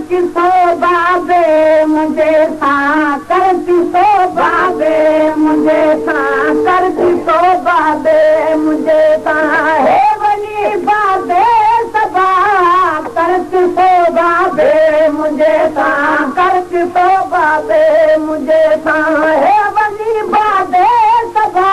किसो बाबे मुझे सा कर किसो बाबे मुझे सा कर किसो बाबे मुझे सा हे बनी बाबे सबा कर किसो बाबे मुझे सा कर किसो बाबे मुझे सा हे बनी बाबे सबा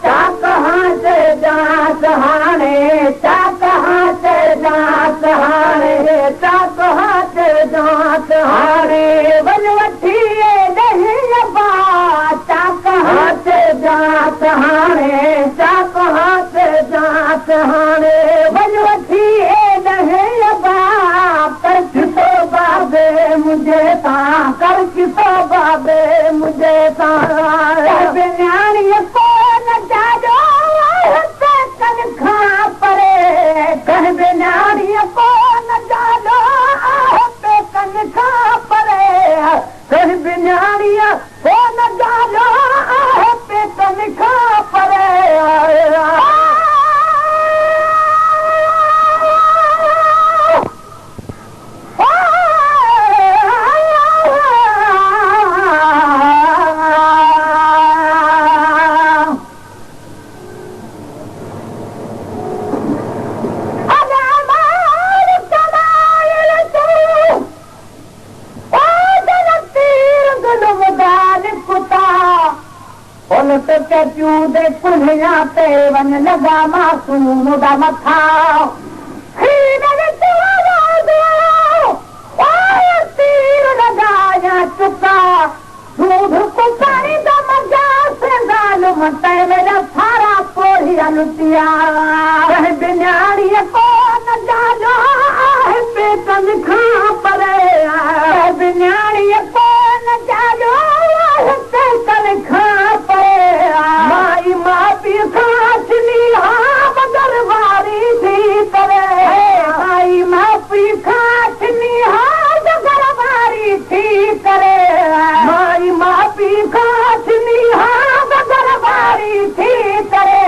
चा कहाँ से जा सहाने चा कहाँ से जा सहाने चा कहाँ से जा सहाने बनवठी नहीं अबा चा कहाँ से जा सहाने चा कहाँ से जा सहाने बनवठी नहीं अबा कर किसो बाबे मुझे ता कर किसो बाबे मुझे ता न्याणी को न जाजो कन खा परे कह न्याणी को न जाजो कन खा परे कह न्याणी को न जाजो कन खा परे ते वन लगा मासूम दा मथा तीर लगाया चुका दूध को पानी दा मजा से जालुम ते मेरा सारा पोड़िया लुटिया बिन्याणी को न जाजो पेटन खा परे बिन्याणी को न जाजो पेटन खा परे माई माँ पी खाचनी हाँ मगर वारी थी करे माई माँ पी खाचनी हाँ मगर वारी थी करे माई माँ पी खाचनी हाँ मगर वारी थी करे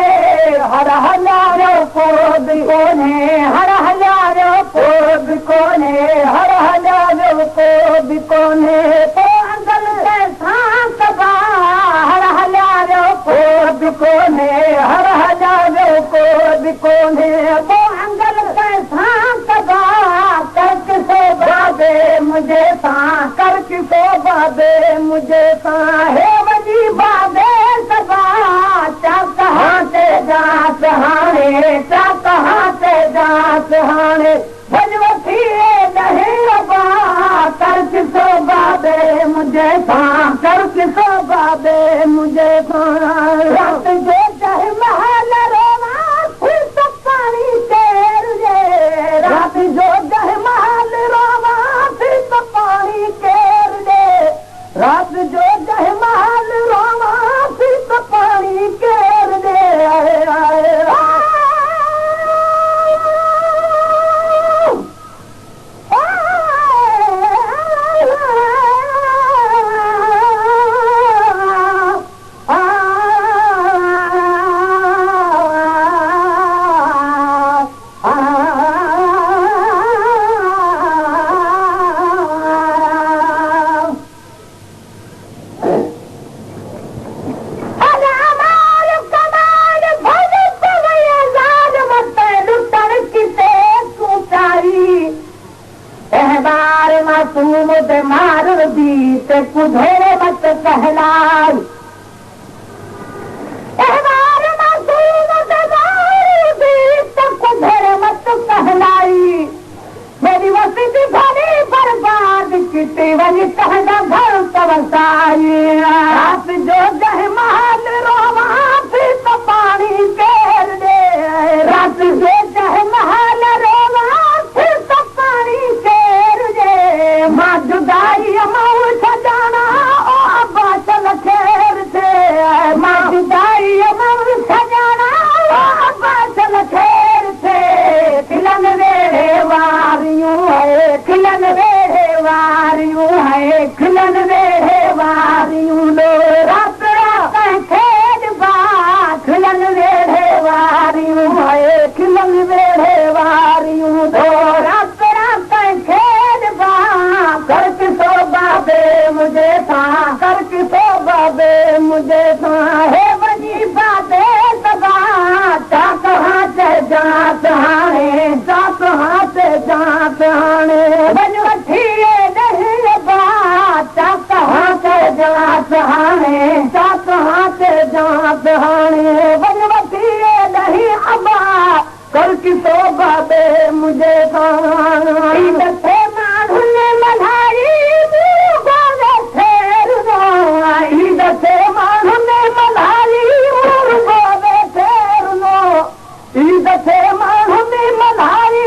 हर हजारो पोद कोने हर हजारो पोद कोने हर हजारो पोद कोने तो अंगल से सांस बा हर हजारो पोद कोने हर हजारो पोद कोने वो अंगल से सांस बा कर किसो बाबे मुझे सा कर किसो बाबे मुझे सा हे वजी बाबे सबा चा कहाँ से जा सहाने चा कहाँ से जा सहाने भजवती नहीं अबा कर किसो बाबे मुझे सा कर किसो बाबे मुझे सा रात जो चाहे महल रोना फिर सब पानी तेर दे रात जो चाहे महल रोना फिर सब पानी तेर दे रात जो चाहे महल रोना फिर सब पानी तेर दे आए आए मासूम दे मार दी ते कुधेरे मत कहलाई मासूम दे मार दी ते कुधेरे मत कहलाई मेरी वसीती भरी बर्बाद की वही कहना घर तवसाई रात जो जह महल रोवा फिर तो पानी केर दे रात जो जह महल रोवा फिर तो पानी केर दे माँ जुदाई अमाउ सजाना ओ अब्बा चल खेर मुझे है वञी बाते तबा चा कहाँ ते जात हाणे चा कहाँ ते जात हाणे वञ वठी नहीं बा चा कहाँ ते जात हाणे चा कहाँ ते जात हाणे वञ वठी नहीं अबा कर की तोबा बे मुझे दथे माण्हुनि मल्हाई दथे माण्हुनि मल्हाई दथे माण्हुनि मल्हाई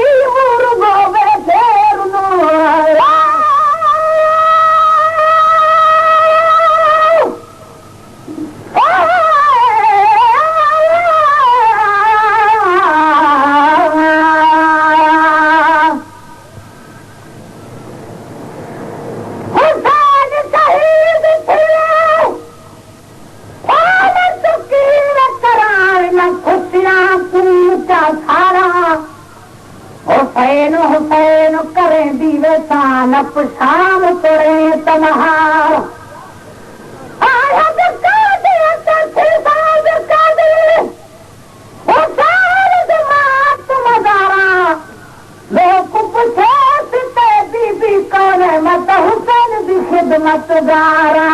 हुसैन करें दीवे सान शाम तोड़े तनहार बीबी कौन मत हुसैन की खिदमत गारा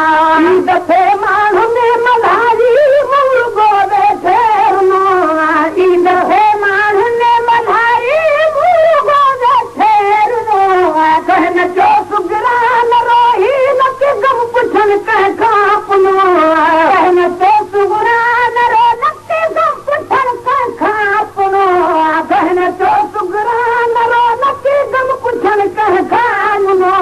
दफे माण्हुनि मल्हाई मुर्गो वेठे दफे माण्हुनि मल्हाई कहन जो सुगरा न रोही न के गम पुछन कह खापनो कहन जो सुगरा न रो न के गम पुछन कह खापनो कहन जो सुगरा न रो न के गम पुछन कह खापनो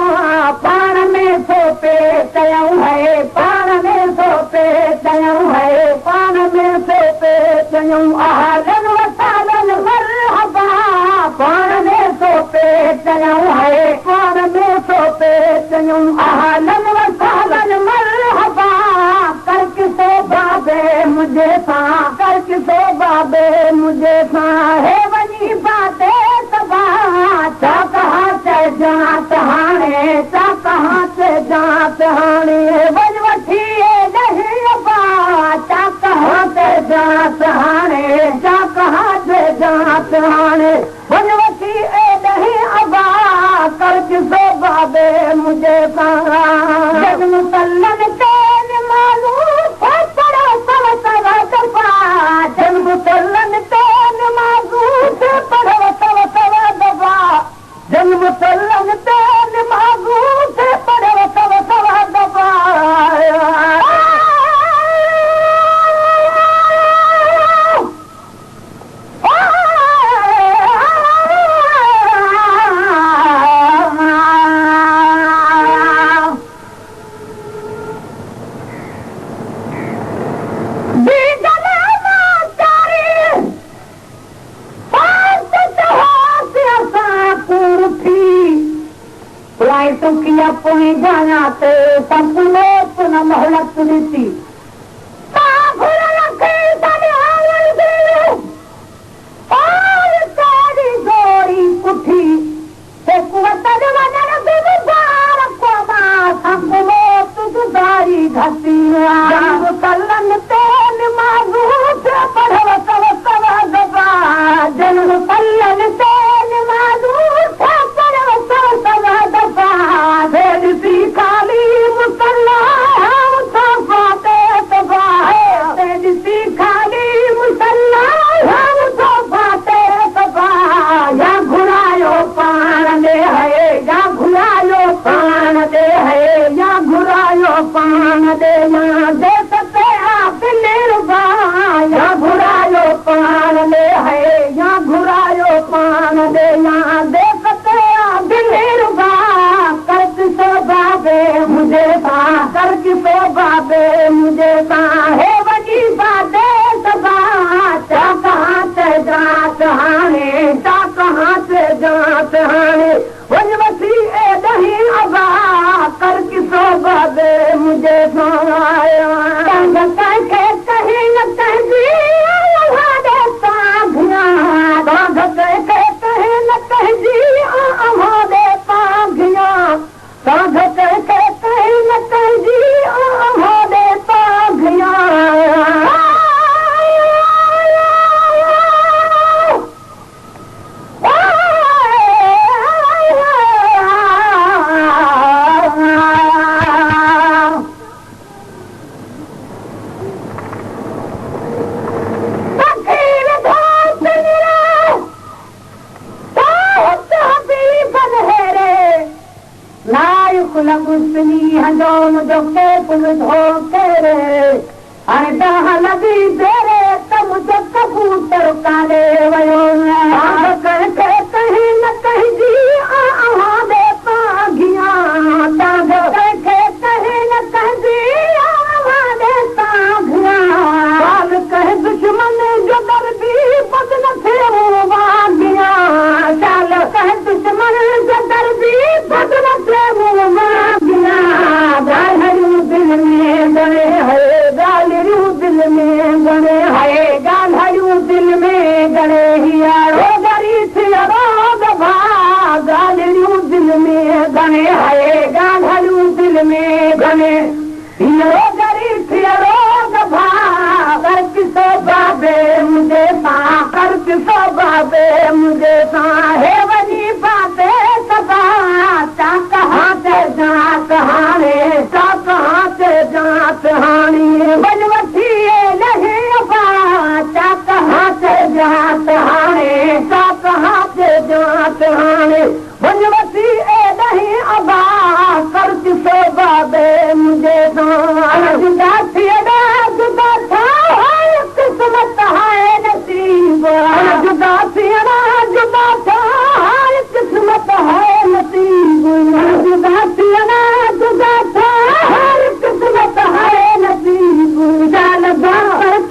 पाण में सोपे चयऊं है पाण में सोपे चयऊं है पाण में सोपे चयऊं आहलन वसालन मरहबा पाण में सोपे चयऊं है पाण में सोपे चयऊं आहलन वसालन मरहबा कर किसो बाबे मुझे सा कर किसो बाबे मुझे सा है वनी बाते तबा चा कहाँ से जात हाणे चा कहाँ से जात हाणे वञ वठी नहीं अबा चा कहाँ से जात हाणे चा कहाँ से जात हाणे वञ वठी नहीं अबा कर किसो बाबे मुझे सारा जग मुसल्लन के मालूम पड़ा सब सब दफा जग मुसल्लन के मालूम पड़ा सब सब दफा जग मुसल्लन के मालूम पड़ा सब सब दफा तो किया पुणे जाना ते संपूर्ण पुनः मोहलत नीति कहजी मुंहिंजो पेट विधो केरे हाणे तव्हां लॻी तेरे त मुंहिंजो कबूतर काॾे वियो कंहिंखे कहीं न कंहिंजी आवाज़ सां घियां कंहिंखे कहीं न कंहिंजी आवाज़ सां घियां कंहिं दुश्मन जो दर्दी बद न थियो वागियां चाल कंहिं दुश्मन जो दर्दी बद न थियो वागियां ॻाल्हियूं दिल में गणे है ॻाल्हियूं दिल में गणे है ॻाल्हियूं दिल में गणे हियारो गरी थियो भा ॻाल्हियूं दिल में गणे है ॻाल्हियूं दिल में गणे हियारो गरी थियो भा कर किसो बाबे मुझे सां कर किसो बाबे मुझे सां हे वञी बाबे सदा चा कहाँ ते जात हाणे चा कहाँ ते जात हाणी वञ वठी लहे बा चा कहाँ ते जात हाणे चा कहाँ ते जात हाणे वञ वठी लहे अबा कर किसो बाबे मुझे सां जुदा थियड़ा जुदा था किस्मत है नसीब जुदा थियड़ा जुदा था किस्मत है नसीब जुदा थियड़ा जुदा था किस्मत है नसीब जान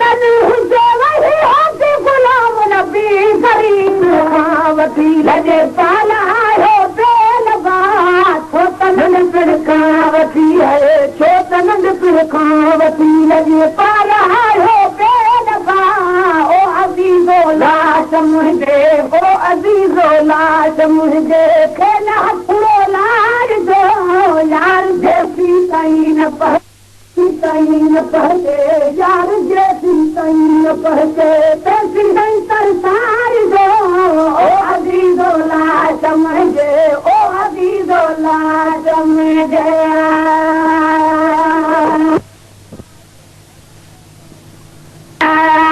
तन हुजे वही होते गुलाम नबी करीम वठी लजे पाला हो बेलबा छो तन पिड़कावती है छो तन पिड़कावती लजे पाला हो बेलबा ओ अज़ीज़ो लाश मुंहिंजे ओ अज़ीज़ो लाश मुंहिंजे खेला थोरो लाज जो यार जैसी ताईं न पहुचे यार जैसी ताईं न पहुचे